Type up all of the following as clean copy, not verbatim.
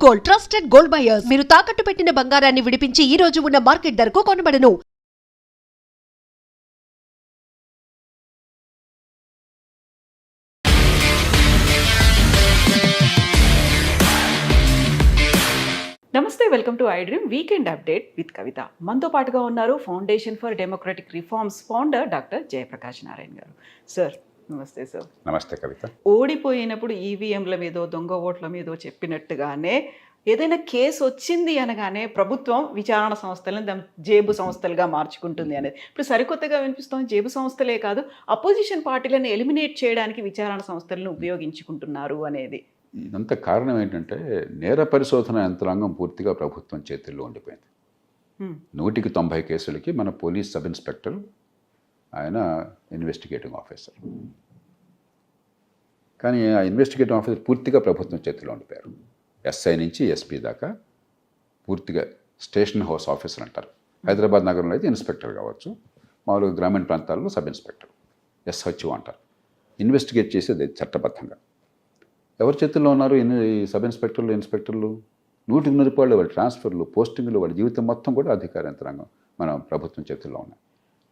Gold, trusted gold buyers. మీరు తాకట్టు పెట్టిన బంగారాన్ని విడిపించి ఈ రోజు ఉన్న మార్కెట్ ధరకు కొనబడను. నమస్తే, welcome to I dream weekend update with Kavitha. మనతో పాటుగా ఉన్నారు foundation for democratic reforms founder doctor Jayaprakash Narayan గారు. సార్ నమస్తే. సార్ నమస్తే కవిత. ఓడిపోయినప్పుడు ఈవీఎంల మీదో దొంగ ఓట్ల మీదో చెప్పినట్టుగానే ఏదైనా కేసు వచ్చింది అనగానే ప్రభుత్వం విచారణ సంస్థలను దాని జేబు సంస్థలుగా మార్చుకుంటుంది అనేది ఇప్పుడు సరికొత్తగా వినిపిస్తోంది. జేబు సంస్థలే కాదు, అపోజిషన్ పార్టీలను ఎలిమినేట్ చేయడానికి విచారణ సంస్థలను ఉపయోగించుకుంటున్నారు అనేది. ఇదంతా కారణం ఏంటంటే నేర పరిశోధన యంత్రాంగం పూర్తిగా ప్రభుత్వం చేతుల్లో ఉండిపోయింది. 190 కేసులకి మన పోలీస్ సబ్ ఇన్స్పెక్టర్ ఆయన ఇన్వెస్టిగేటింగ్ ఆఫీసర్. కానీ ఆ ఇన్వెస్టిగేటింగ్ ఆఫీసర్ పూర్తిగా ప్రభుత్వం చేతిలో ఉండిపోయారు. ఎస్ఐ నుంచి ఎస్పీ దాకా పూర్తిగా స్టేషన్ హౌస్ ఆఫీసర్ అంటారు. హైదరాబాద్ నగరంలో అయితే ఇన్స్పెక్టర్ కావచ్చు, మామూలుగా గ్రామీణ ప్రాంతాల్లో సబ్ ఇన్స్పెక్టర్ ఎస్హెచ్ఓ అంటారు. ఇన్వెస్టిగేట్ చేసేది చట్టబద్ధంగా ఎవరి చేతుల్లో ఉన్నారు? ఈ సబ్ ఇన్స్పెక్టర్లు, ఇన్స్పెక్టర్లు 100 రూపాయలు వాళ్ళ ట్రాన్స్ఫర్లు, పోస్టింగ్లు, వాళ్ళ జీవితం మొత్తం కూడా అధికార యంత్రాంగం మన ప్రభుత్వం చేతుల్లో ఉన్నాయి.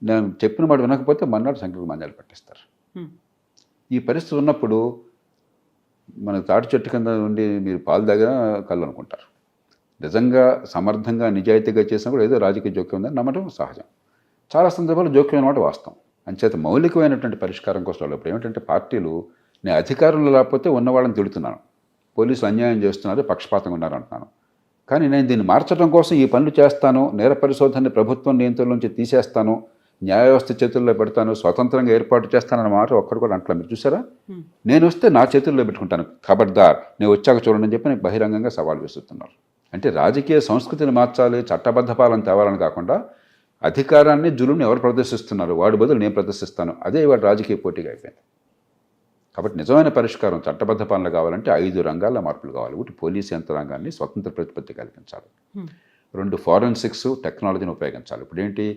నేను చెప్పిన మాట వినకపోతే మన్నాడు సంఖ్యకు మంజాలు పట్టిస్తారు. ఈ పరిస్థితి ఉన్నప్పుడు మన తాటి చెట్టు కింద నుండి మీరు పాలు దగ్గర కళ్ళు అనుకుంటారు. నిజంగా సమర్థంగా నిజాయితీగా చేసినా కూడా ఏదో రాజకీయ జోక్యం ఉందని నమ్మటం సహజం. చాలా సందర్భాలు జోక్యం అన్నమాట వాస్తవం. అంచేత మౌలికమైనటువంటి పరిష్కారం కోసం ఇప్పుడు ఏమిటంటే పార్టీలు నేను అధికారంలో లేకపోతే ఉన్నవాళ్ళని తిడుతున్నాను, పోలీసులు అన్యాయం చేస్తున్నారు, పక్షపాతంగా ఉన్నారు అంటున్నాను. కానీ నేను దీన్ని మార్చడం కోసం ఈ పనులు చేస్తాను, నేర పరిశోధనని ప్రభుత్వం నియంత్రణలోంచి తీసేస్తాను, న్యాయ వ్యవస్థ చేతుల్లో పెడతాను, స్వతంత్రంగా ఏర్పాటు చేస్తానన్న మాట ఒక్కడు కూడా అంటలే. మీరు చూసారా? నేను వస్తే నా చేతుల్లో పెట్టుకుంటాను, ఖబర్దార్ నేను వచ్చాక చూడండి అని చెప్పి నేను బహిరంగంగా సవాల్ విసురుతున్నారు. అంటే రాజకీయ సంస్కృతిని మార్చాలి, చట్టబద్ధ పాలన తేవాలని కాకుండా అధికారాన్ని జులుని ఎవరు ప్రదర్శిస్తున్నారు వాడి బదులు నేను ప్రదర్శిస్తాను, అదే ఇవాళ రాజకీయ పోటీగా అయిపోయింది. కాబట్టి నిజమైన పరిష్కారం చట్టబద్ధ పాలన కావాలంటే 5 రంగాల మార్పులు కావాలి. ఒకటి పోలీసు యంత్రాంగాన్ని స్వతంత్ర ప్రతిపత్తి కల్పించాలి. 2 ఫారెన్సిక్స్ టెక్నాలజీని ఉపయోగించాలి. ఇప్పుడు ఏంటి,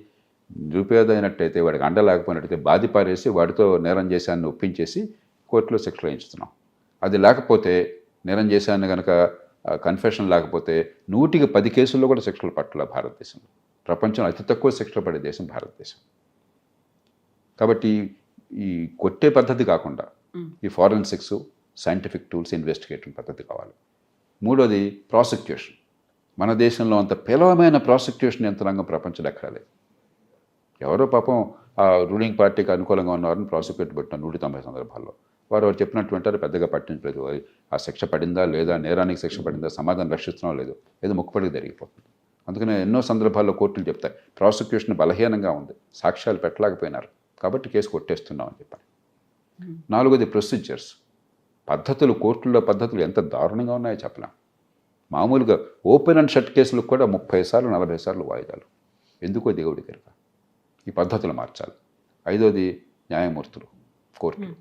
నిరుపేద అయినట్టయితే వాడికి అండ లేకపోయినట్టయితే బాధి పారేసి వాడితో నేరం చేశాన్ని ఒప్పించేసి కోర్టులో శిక్ష వేయించుతున్నాం. అది లేకపోతే నేరం చేశాన్ని కనుక కన్ఫెషన్ లేకపోతే 100కి 10 కేసుల్లో కూడా శిక్షలు పట్టాల భారతదేశంలో. ప్రపంచంలో అతి తక్కువ శిక్షలు పడే దేశం భారతదేశం. కాబట్టి ఈ కొట్టే పద్ధతి కాకుండా ఈ ఫారెన్సిక్స్, సైంటిఫిక్ టూల్స్, ఇన్వెస్టిగేటింగ్ పద్ధతి కావాలి. 3వది ప్రాసిక్యూషన్. మన దేశంలో అంత పేలవమైన ప్రాసిక్యూషన్ యంత్రాంగం ప్రపంచంలో ఎక్కడా లేదు. ఎవరో పాపం ఆ రూలింగ్ పార్టీకి అనుకూలంగా ఉన్నవారిని ప్రాసిక్యూట్ పెట్టిన 190 సందర్భాల్లో వారు చెప్పినటువంటి పెద్దగా పట్టించలేదు. ఆ శిక్ష పడిందా లేదా, నేరానికి శిక్ష పడిందా, సమాధానం రక్షిస్తున్నాం లేదు, ఏదో ముక్కుపడికి జరిగిపోతుంది. అందుకనే ఎన్నో సందర్భాల్లో కోర్టులు చెప్తాయి ప్రాసిక్యూషన్ బలహీనంగా ఉంది, సాక్ష్యాలు పెట్టలేకపోయినారు కాబట్టి కేసు కొట్టేస్తున్నాం అని చెప్పారు. 4వది ప్రొసీజర్స్, పద్ధతులు. కోర్టుల్లో పద్ధతులు ఎంత దారుణంగా ఉన్నాయో చెప్పలేం. మామూలుగా ఓపెన్ అండ్ షట్ కేసులకు కూడా 30 సార్లు 40 సార్లు వాయిదాలు. ఎందుకో దేవుడి కనుక ఈ పద్ధతులు మార్చాలి. 5వది న్యాయమూర్తులు, కోర్టులు,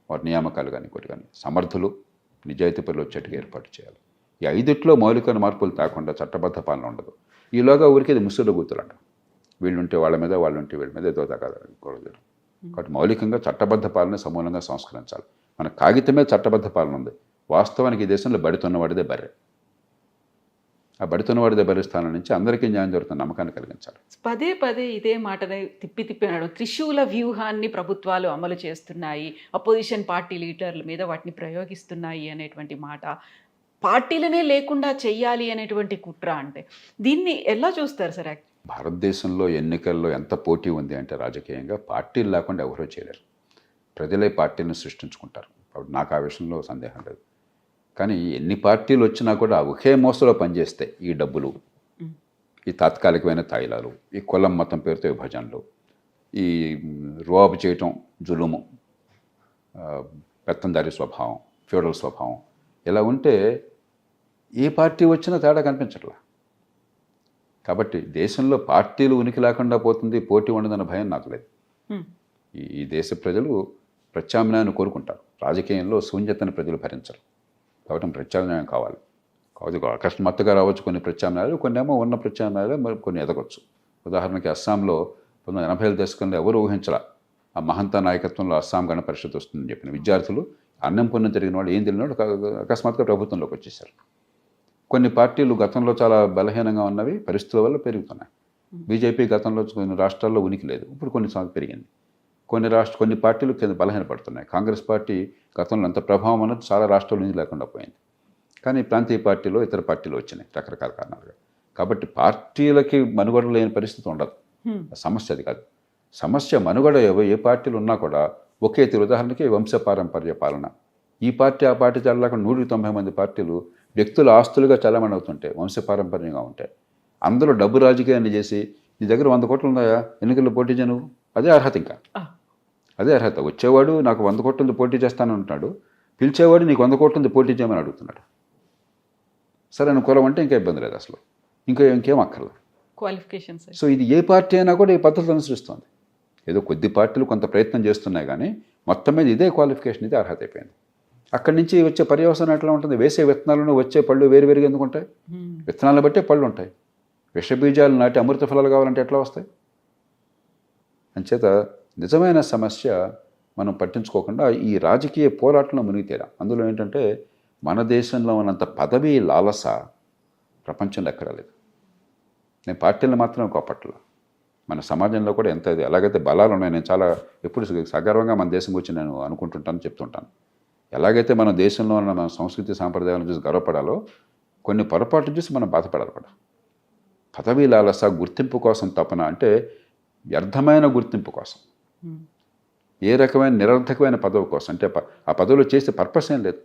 వారి నియామకాలు కానీ ఇంకోటి కానీ సమర్థులు, నిజాయితీ పనులు వచ్చేట్టుగా ఏర్పాటు చేయాలి. ఈ 5ట్లో మౌలికమైన మార్పులు తాకుండా చట్టబద్ధ పాలన ఉండదు. ఈలోగా ఊరికి ఇది ముసుడు గుర్తులు అంట, వీళ్ళుంటే వాళ్ళ మీద, వాళ్ళుంటే వీళ్ళ మీద ఏదో తగ్గదు. కాబట్టి మౌలికంగా చట్టబద్ధ పాలన సమూలంగా సంస్కరించాలి. మన కాగితమే చట్టబద్ధ పాలన ఉంది, వాస్తవానికి ఈ దేశంలో బడితున్నవాడిదే బర్రె. ఆ బడితున్నవాడిదే బర్రె స్థానం నుంచి అందరికీ న్యాయం జరుగుతున్న నమ్మకాన్ని కలిగించాలి. పదే పదే ఇదే మాటని తిప్పి అన్నాడు. త్రిశూల వ్యూహాన్ని ప్రభుత్వాలు అమలు చేస్తున్నాయి, అపోజిషన్ పార్టీ లీడర్ల మీద వాటిని ప్రయోగిస్తున్నాయి అనేటువంటి మాట, పార్టీలనే లేకుండా చెయ్యాలి అనేటువంటి కుట్ర. అంటే దీన్ని ఎలా చూస్తారు సార్? భారతదేశంలో ఎన్నికల్లో ఎంత పోటీ ఉంది అంటే రాజకీయంగా పార్టీలు లేకుండా ఎవరో చేయలేరు. ప్రజలే పార్టీలను సృష్టించుకుంటారు. కాబట్టి నాకు ఆ విషయంలో సందేహం లేదు. కానీ ఎన్ని పార్టీలు వచ్చినా కూడా ఒకే మోసలో పనిచేస్తాయి ఈ డబ్బులు, ఈ తాత్కాలికమైన తాయిలాలు, ఈ కులం మతం పేరుతో విభజనలు, ఈ రువాబు చేయటం, జులుము, పెత్తందారి స్వభావం, ఫ్యూడల్ స్వభావం, ఇలా ఉంటే ఏ పార్టీ వచ్చినా తేడా కనిపించట్లా. కాబట్టి దేశంలో పార్టీలు ఉనికి లేకుండా పోతుంది, పోటీ ఉండదన్న భయం నాకు లేదు. ఈ దేశ ప్రజలు ప్రత్యామ్నాయాన్ని కోరుకుంటారు. రాజకీయంలో శూన్యతను ప్రజలు భరించరు. కాబట్టి ప్రత్యామ్నాయం కావాలి. కాబట్టి అకస్మాత్తుగా రావచ్చు కొన్ని ప్రత్యామ్నాయాలు, కొన్ని ఏమో ఉన్న ప్రత్యామ్నాయాలు, మరి కొన్ని ఎదగొచ్చు. ఉదాహరణకి అస్సాంలో 1980ల దశకంలో ఎవరు ఊహించరా ఆ మహంతా నాయకత్వంలో అస్సాం గణ పరిషత్ వస్తుందని చెప్పిన విద్యార్థులు, అన్నం పుణ్యం తిరిగిన వాళ్ళు, ఏం తెలియని వాళ్ళు అకస్మాత్తుగా ప్రభుత్వంలోకి వచ్చేసారు. కొన్ని పార్టీలు గతంలో చాలా బలహీనంగా ఉన్నవి పరిస్థితుల వల్ల పెరుగుతున్నాయి. బీజేపీ గతంలో కొన్ని రాష్ట్రాల్లో ఉనికి లేదు, ఇప్పుడు కొన్నిసార్లు పెరిగింది. కొన్ని పార్టీలు కింద బలహీనపడుతున్నాయి. కాంగ్రెస్ పార్టీ గతంలో అంత ప్రభావం అన్నది చాలా రాష్ట్రాలు ఉనికి లేకుండా పోయింది. కానీ ప్రాంతీయ పార్టీలో ఇతర పార్టీలు వచ్చినాయి రకరకాల కారణాలుగా. కాబట్టి పార్టీలకి మనుగడ లేని పరిస్థితి ఉండదు. సమస్య అది కాదు. సమస్య మనుగడ ఏ పార్టీలు ఉన్నా కూడా ఒకే తీరు. ఉదాహరణకి వంశపారంపర్య పాలన. ఈ పార్టీ ఆ పార్టీ చల్లక 190 మంది పార్టీలు వ్యక్తుల ఆస్తులుగా చలామణి అవుతుంటాయి, వంశపారంపర్యంగా ఉంటాయి. అందులో డబ్బు రాజకీయాన్ని చేసి నీ దగ్గర 100 కోట్లు ఉన్నాయా, ఎన్నికల్లో పోటీ చేయను, అదే అర్హత. ఇంకా అదే అర్హత. వచ్చేవాడు నాకు 100 కోట్ల పోటీ చేస్తాను అంటున్నాడు, పిలిచేవాడు నీకు 100 కోట్ల పోటీ చేయమని అడుగుతున్నాడు. సరే నువ్వు కులం అంటే ఇంకా ఇబ్బంది లేదు అసలు, ఇంకేం అక్కర్లేదు క్వాలిఫికేషన్స్. సో ఇది ఏ పార్టీ అయినా కూడా ఈ పద్ధతులు అనుసరిస్తుంది. ఏదో కొద్ది పార్టీలు కొంత ప్రయత్నం చేస్తున్నాయి కానీ మొత్తం మీద ఇదే క్వాలిఫికేషన్, ఇదే అర్హత అయిపోయింది. అక్కడి నుంచి వచ్చే పర్యవసానం ఎట్లా ఉంటుంది? వేసే విత్తనాలను వచ్చే పళ్ళు వేరువేరుగా ఎందుకు ఉంటాయి? విత్తనాలను బట్టే పళ్ళు ఉంటాయి. విషబీజాలు నాటి అమృత ఫలాలు కావాలంటే ఎట్లా వస్తాయి? అంచేత నిజమైన సమస్య మనం పట్టించుకోకుండా ఈ రాజకీయ పోరాటంలో మునిగితేరా. అందులో ఏంటంటే మన దేశంలో ఉన్నంత పదవీ లాలస ప్రపంచంలో ఎక్కడా లేదు. నేను పార్టీలను మాత్రం కోపట్ల, మన సమాజంలో కూడా ఎంత ఇది ఎలాగైతే బలాలు ఉన్నాయి. నేను చాలా ఎప్పుడు సగర్వంగా మన దేశం గురించి నేను అనుకుంటుంటాను, చెప్తుంటాను. ఎలాగైతే మన దేశంలో ఉన్న మన సంస్కృతి సాంప్రదాయాలను చూసి గర్వపడాలో కొన్ని పొరపాట్లు చూసి మనం బాధపడాలి కూడా. పదవీ లాలస, గుర్తింపు కోసం తపన, అంటే వ్యర్థమైన గుర్తింపు కోసం, ఏ రకమైన నిరర్థకమైన పదవి కోసం. అంటే ఆ పదవిలో చేసే పర్పస్ ఏం లేదు.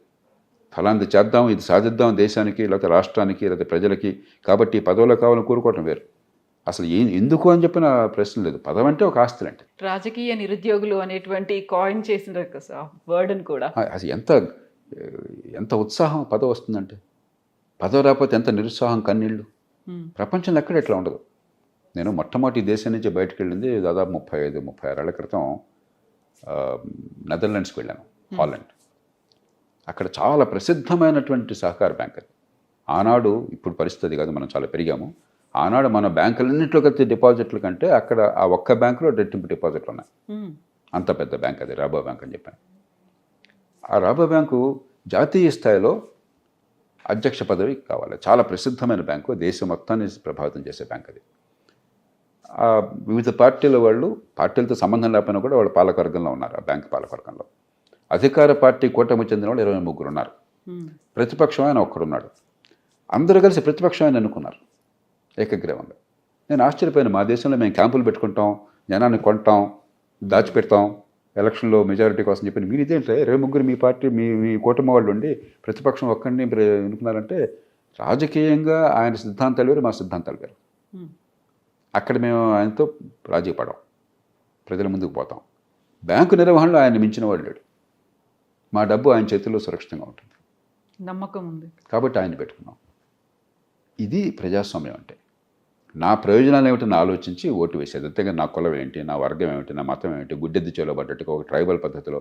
ఫలాంది చేద్దాం, ఇది సాధిద్దాం దేశానికి, లేకపోతే రాష్ట్రానికి, లేకపోతే ప్రజలకి, కాబట్టి ఈ పదవులు కావాలని కోరుకోవటం వేరు. అసలు ఎందుకు అని చెప్పిన ప్రశ్న లేదు. పదవి అంటే ఒక ఆస్తులు అంటే. రాజకీయ నిరుద్యోగులు అనేటువంటి కాయిన్ చేసిన వర్డ్ని కూడా అది ఎంత ఉత్సాహం పదవి వస్తుందంటే, పదవి రాకపోతే ఎంత నిరుత్సాహం, కన్నీళ్ళు. ప్రపంచంలో ఎక్కడ ఎట్లా ఉండదు. నేను మొట్టమొదటి దేశం నుంచి బయటకు వెళ్ళింది దాదాపు 35-36 ఏళ్ల క్రితం నెదర్లాండ్స్కి వెళ్ళాను, హాలండ్. అక్కడ చాలా ప్రసిద్ధమైనటువంటి సహకార బ్యాంక్ అది. ఆనాడు, ఇప్పుడు పరిస్థితి కాదు, మనం చాలా పెరిగాము. ఆనాడు మన బ్యాంకులన్నింటిలో కలిసి డిపాజిట్ల కంటే అక్కడ ఆ ఒక్క బ్యాంకులో రెట్టింపు డిపాజిట్లు ఉన్నాయి. అంత పెద్ద బ్యాంక్ అది, రాబో బ్యాంక్ అని చెప్పాను. ఆ రాబో బ్యాంకు జాతీయ స్థాయిలో అధ్యక్ష పదవి కావాలి. చాలా ప్రసిద్ధమైన బ్యాంకు, దేశం మొత్తాన్ని ప్రభావితం చేసే బ్యాంక్ అది. వివిధ పార్టీల వాళ్ళు, పార్టీలతో సంబంధం లేకపోయినా కూడా వాళ్ళు పాలకవర్గంలో ఉన్నారు. ఆ బ్యాంక్ పాలకవర్గంలో అధికార పార్టీ కూటమి చెందిన వాళ్ళు 23 ఉన్నారు. ప్రతిపక్షం ఆయన ఒక్కడున్నాడు. అందరూ కలిసి ప్రతిపక్షం ఆయన ఎన్నుకున్నారు ఏకగ్రీవంగా. నేను ఆశ్చర్యపోయాను. మా దేశంలో మేము క్యాంపులు పెట్టుకుంటాం, జనాన్ని కొంటాం, దాచిపెడతాం ఎలక్షన్లో మెజారిటీ కోసం చెప్పి, మీరు ఇదేంటే 23 మీ పార్టీ మీ కూటమి వాళ్ళు ఉండి ప్రతిపక్షం ఒక్కడిని ఎన్నుకున్నారంటే, రాజకీయంగా ఆయన సిద్ధాంతాలు వేరు, మా సిద్ధాంతాలు వేరు. అక్కడ మేము ఆయనతో రాజీ పడాం, ప్రజల ముందుకు పోతాం. బ్యాంకు నిర్వహణలో ఆయన మించిన వాడు లేడు. మా డబ్బు ఆయన చేతుల్లో సురక్షితంగా ఉంటుంది, నమ్మకం ఉంది కాబట్టి ఆయన పెట్టుకున్నాం. ఇది ప్రజాస్వామ్యం అంటే. నా ప్రయోజనాలు ఏమిటని ఆలోచించి ఓటు వేసేది. అంతేగాని నా కులం ఏంటి, నా వర్గం ఏమిటి, నా మతం ఏమిటి, గుడ్డెద్దు చేయబడ్డట్టుగా ఒక ట్రైబల్ పద్ధతిలో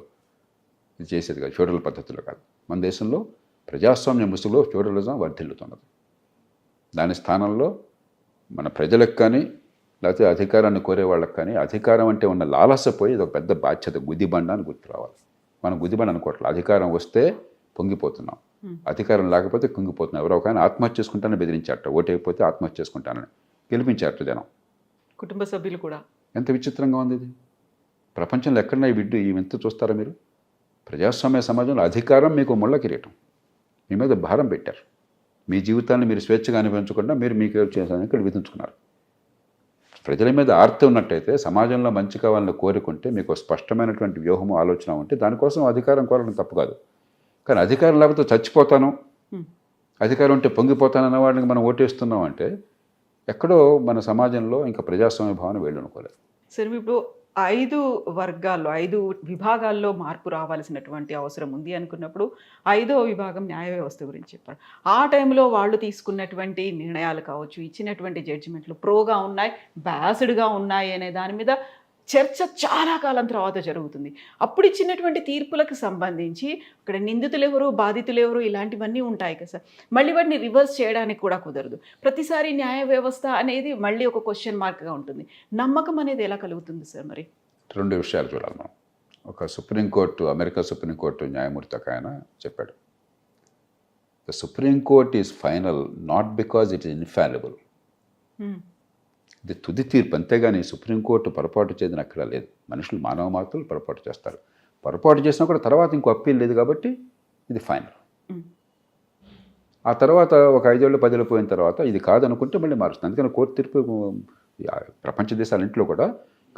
ఇది చేసేది కాదు, ఫ్యూడల్ పద్ధతిలో కాదు. మన దేశంలో ప్రజాస్వామ్య ముసుగులో ఫ్యూడలిజం వర్ధిల్లుతున్నది. దాని స్థానంలో మన ప్రజలకు కానీ, లేకపోతే అధికారాన్ని కోరే వాళ్ళకి కానీ, అధికారం అంటే ఉన్న లాలసపోయి ఇది ఒక పెద్ద బాధ్యత, గుదిబండ అని గుర్తు రావాలి. మనం గుదిబండ అనుకోవట్లేదు. అధికారం వస్తే పొంగిపోతున్నాం, అధికారం లేకపోతే కుంగిపోతున్నాం. ఎవరో ఒక ఆయన ఆత్మహత్య చేసుకుంటానని బెదిరించారట, ఓటైపోతే ఆత్మహత్య చేసుకుంటానని గెలిపించారట జనం. కుటుంబ సభ్యులు కూడా. ఎంత విచిత్రంగా ఉంది ఇది. ప్రపంచంలో ఎక్కడన్నా ఈ వింత చూస్తారా మీరు? ప్రజాస్వామ్య సమాజంలో అధికారం మీకు ముళ్ళ కిరీటం, మీ మీద భారం పెట్టారు. మీ జీవితాన్ని మీరు స్వేచ్ఛగా అనుభవించకుండా మీకు చేసానికి ఇక్కడ విధించుకున్నారు. ప్రజల మీద ఆర్తి ఉన్నట్టయితే, సమాజంలో మంచి కావాలని కోరుకుంటే, మీకు స్పష్టమైనటువంటి వ్యూహము, ఆలోచన ఉంటే దానికోసం అధికారం కోరడం తప్పు కాదు. కానీ అధికారం లేకపోతే చచ్చిపోతాను, అధికారం ఉంటే పొంగిపోతాను అన్న వాడికి మనం ఓటేస్తున్నాం అంటే ఎక్కడో మన సమాజంలో ఇంకా ప్రజాస్వామ్య భావన వేళ్ళు అనుకోలేదు. సరే, ఇప్పుడు 5 వర్గాల్లో 5 విభాగాల్లో మార్పు రావాల్సినటువంటి అవసరం ఉంది అనుకున్నప్పుడు 5వ విభాగం న్యాయ వ్యవస్థ గురించి చెప్పారు. ఆ టైంలో వాళ్ళు తీసుకున్నటువంటి నిర్ణయాలు కావచ్చు, ఇచ్చినటువంటి జడ్జిమెంట్లు ప్రోగా ఉన్నాయి, బ్యాస్డ్గా ఉన్నాయి అనే దాని మీద చర్చ చాలా కాలం తర్వాత జరుగుతుంది. అప్పుడు ఇచ్చినటువంటి తీర్పులకు సంబంధించి అక్కడ నిందితులు ఎవరు, బాధితులు ఎవరు, ఇలాంటివన్నీ ఉంటాయి కదా సార్. మళ్ళీ వాటిని రివర్స్ చేయడానికి కూడా కుదరదు. ప్రతిసారి న్యాయ వ్యవస్థ అనేది మళ్ళీ ఒక క్వశ్చన్ మార్క్గా ఉంటుంది. నమ్మకం అనేది ఎలా కలుగుతుంది సార్? మరి 2 విషయాలు చూడాలి మనం. ఒక సుప్రీంకోర్టు, అమెరికా సుప్రీంకోర్టు న్యాయమూర్తి ఒక ఆయన చెప్పాడు, the supreme court is final not because it is infallible. ఇది తుది తీర్పు, అంతేగాని సుప్రీంకోర్టు పొరపాటు చేయదని అక్కడ లేదు. మనుషులు మానవ మాత్రులు పొరపాటు చేస్తారు. పొరపాటు చేసినా కూడా తర్వాత ఇంకో అప్పీల్ లేదు కాబట్టి ఇది ఫైనల్. ఆ తర్వాత ఒక 5 ఏళ్ళు 10 ఏళ్ళు పోయిన తర్వాత ఇది కాదనుకుంటే మళ్ళీ మారుస్తుంది. అందుకని కోర్టు తీర్పు ప్రపంచ దేశాలన్నింటిలో కూడా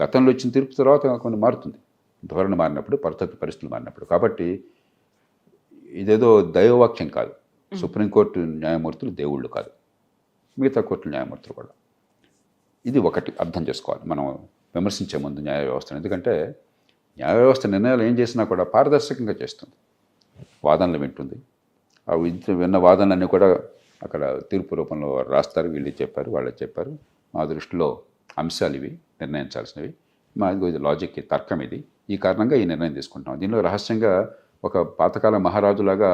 గతంలో ఇచ్చిన తీర్పు తర్వాత కొన్ని మారుతుంది, ధోరణి మారినప్పుడు, పరిస్థితులు మారినప్పుడు. కాబట్టి ఇదేదో దైవవాక్యం కాదు. సుప్రీంకోర్టు న్యాయమూర్తులు దేవుళ్ళు కాదు, మిగతా కోర్టుల న్యాయమూర్తులు కూడా. ఇది ఒకటి అర్థం చేసుకోవాలి మనం విమర్శించే ముందు న్యాయ వ్యవస్థను. ఎందుకంటే న్యాయ వ్యవస్థ నిర్ణయాలు ఏం చేసినా కూడా పారదర్శకంగా చేస్తుంది, వాదనలు వింటుంది. ఆ విన్న వాదనలన్నీ కూడా అక్కడ తీర్పు రూపంలో రాస్తారు. వీళ్ళు చెప్పారు, వాళ్ళు చెప్పారు, మా దృష్టిలో అంశాలు ఇవి, నిర్ణయించాల్సినవి, మా ఇది లాజిక్, తర్కం ఇది, ఈ కారణంగా ఈ నిర్ణయం తీసుకుంటాం. దీనిలో రహస్యంగా ఒక పాతకాల మహారాజులాగా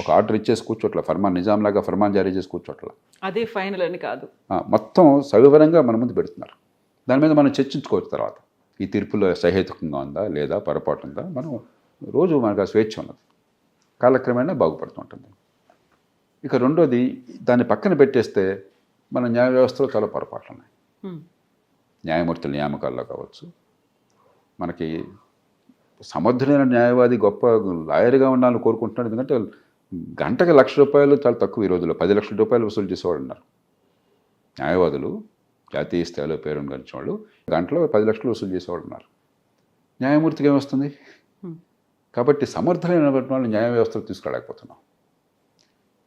ఒక ఆర్డర్ ఇచ్చేసి కూర్చోట్ల, ఫర్మాన్ నిజాంలాగా ఫర్మాన్ జారీ చేసి కూర్చోట్ల, అదే ఫైనల్ అని కాదు, మొత్తం సవివరంగా మన ముందు పెడుతున్నారు. దాని మీద మనం చర్చించుకోవచ్చు. తర్వాత ఈ తీర్పులో సహేతుకంగా ఉందా లేదా, పొరపాటు ఉందా, మనం రోజు మనకు ఆ స్వేచ్ఛ ఉన్నది, కాలక్రమేణా బాగుపడుతుంటుంది. ఇక రెండోది, దాన్ని పక్కన పెట్టేస్తే మన న్యాయ వ్యవస్థలో చాలా పొరపాట్లు ఉన్నాయి. న్యాయమూర్తుల నియామకాల్లో కావచ్చు, మనకి సమర్థులైన న్యాయవాది గొప్ప లాయర్గా ఉండాలని కోరుకుంటున్నాడు. ఎందుకంటే గంటకి ₹1,00,000 చాలా తక్కువ. ఈ రోజుల్లో ₹10 లక్షలు వసూలు చేసేవాడు ఉన్నారు న్యాయవాదులు. జాతీయ స్థాయిలో పేరు గడిచిన వాళ్ళు గంటలో 10 లక్షలు వసూలు చేసేవాడు ఉన్నారు. న్యాయమూర్తికి ఏమొస్తుంది? కాబట్టి సమర్థులైన వాళ్ళు న్యాయ వ్యవస్థలో తీసుకురాలేకపోతున్నాం.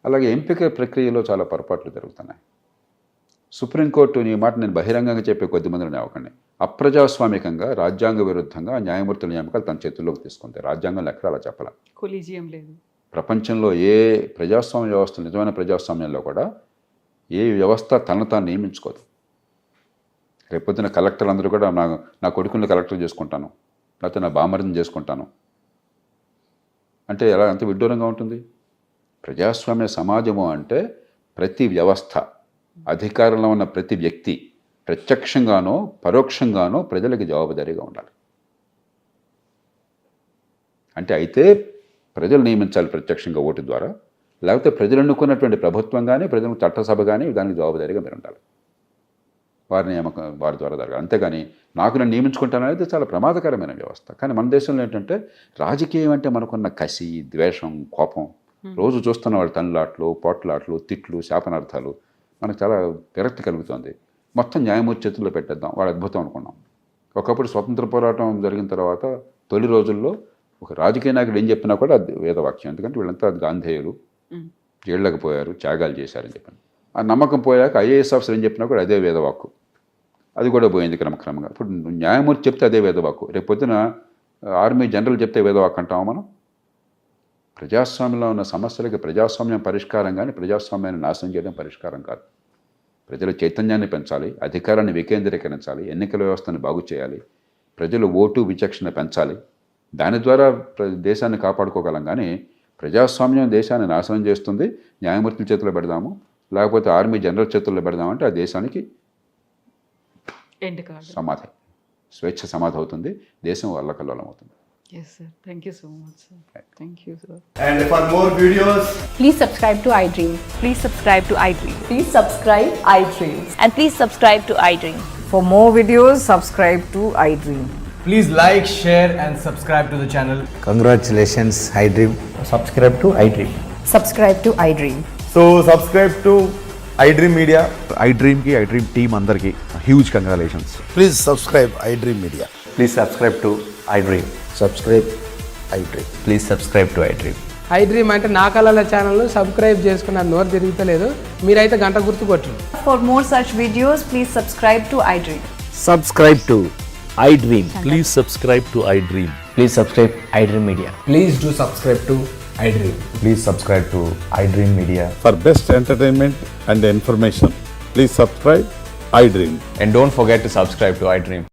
అలాగే ఎంపిక ప్రక్రియలో చాలా పొరపాట్లు జరుగుతున్నాయి. సుప్రీంకోర్టు, ఈ మాట నేను బహిరంగంగా చెప్పే కొద్దిమందిని అవ్వకండి, అప్రజాస్వామికంగా, రాజ్యాంగ విరుద్ధంగా న్యాయమూర్తుల నియామకాలు తన చేతుల్లోకి తీసుకుంటాయి. రాజ్యాంగంలో ఎక్కడ అలా చెప్పాల. కొలీజియం లేదు. ప్రపంచంలో ఏ ప్రజాస్వామ్య వ్యవస్థ, నిజమైన ప్రజాస్వామ్యంలో కూడా ఏ వ్యవస్థ తనను తాను నియమించుకోదు. రేపొద్దున కలెక్టర్లు అందరూ కూడా నా కొడుకుని కలెక్టర్ చేసుకుంటాను, లేకపోతే నా బామర్దిని చేసుకుంటాను అంటే ఎలా, అంత విడ్డూరంగా ఉంటుంది. ప్రజాస్వామ్య సమాజము అంటే ప్రతి వ్యవస్థ, అధికారంలో ఉన్న ప్రతి వ్యక్తి ప్రత్యక్షంగానో పరోక్షంగానో ప్రజలకు జవాబుదారీగా ఉండాలి. అంటే అయితే ప్రజలు నియమించాలి ప్రత్యక్షంగా ఓటు ద్వారా, లేకపోతే ప్రజలు ఎన్నుకున్నటువంటి ప్రభుత్వం కానీ, ప్రజల చట్టసభ కానీ దానికి జవాబుదారీగా మీరు ఉండాలి. వారి నియామకం వారి ద్వారా జరగాలి. అంతేగాని నాకు నేను నియమించుకుంటాననేది చాలా ప్రమాదకరమైన వ్యవస్థ. కానీ మన దేశంలో ఏంటంటే రాజకీయం అంటే మనకున్న కసి, ద్వేషం, కోపం, రోజు చూస్తున్న వాళ్ళు తన్నులాట్లు, పోట్లాట్లు, తిట్లు, శాపనార్థాలు, మనకు చాలా విరక్తి కలుగుతుంది. మొత్తం న్యాయమూర్తి చేతుల్లో పెట్టేద్దాం, వాడు అద్భుతం అనుకున్నాం. ఒకప్పుడు స్వతంత్ర పోరాటం జరిగిన తర్వాత తొలి రోజుల్లో ఒక రాజకీయ నాయకుడు ఏం చెప్పినా కూడా అది వేదవాక్యం. ఎందుకంటే వీళ్ళంతా గాంధేయులు, జైళ్ళకి పోయారు, త్యాగాలు చేశారని చెప్పాను. ఆ నమ్మకం పోయాక ఐఏఎస్ ఆఫీసర్ ఏం చెప్పినా కూడా అదే వేదవాక్కు. అది కూడా పోయింది క్రమక్రమంగా. ఇప్పుడు న్యాయమూర్తి చెప్తే అదే వేదవాక్కు. రేపు పొద్దున ఆర్మీ జనరల్ చెప్తే వేదవాక్కు అంటామా మనం? ప్రజాస్వామ్యంలో ఉన్న సమస్యలకి ప్రజాస్వామ్యం పరిష్కారం కానీ ప్రజాస్వామ్యాన్ని నాశనం చేయడం పరిష్కారం కాదు. ప్రజల చైతన్యాన్ని పెంచాలి, అధికారాన్ని వికేంద్రీకరించాలి, ఎన్నికల వ్యవస్థను బాగు చేయాలి, ప్రజలు ఓటు విచక్షణ పెంచాలి. దాని ద్వారా దేశాన్ని కాపాడుకోగలం. కానీ ప్రజాస్వామ్యం దేశాన్ని నాశనం చేస్తుంది. న్యాయమూర్తుల చేతిలో పెడదాము, లేకపోతే ఆర్మీ జనరల్ చేతుల్లో పెడదామంటే ఆ దేశానికి సమాధి, స్వేచ్ఛ సమాధి అవుతుంది, దేశం అల్లకల్లోలం అవుతుంది. Yes, sir. Thank you so much, sir. Thank you, sir. And for more videos, Please subscribe to iDream. Please subscribe to iDream. Please subscribe iDream. And please subscribe to iDream. For more videos, subscribe to iDream. please like, share, and subscribe to the channel. Congratulations, iDream. Subscribe to iDream. Subscribe to iDream. So subscribe to iDream Media. iDream ki iDream team andarki huge congratulations. Please subscribe iDream Media. Please subscribe to iDream. Subscribe iDream. Please subscribe to iDream. iDream అంటే నా కళల channel subscribe చేసుకున్న నోరు తిరుగుతలేదు, మీరైతే గంట గుర్తు కొట్టండి. For more such videos, please subscribe to iDream. Subscribe to iDream. Please subscribe to iDream. Please subscribe iDream Media. Please do subscribe to iDream. Please subscribe to iDream Media. For best entertainment and information, please subscribe iDream. And don't forget to subscribe to iDream.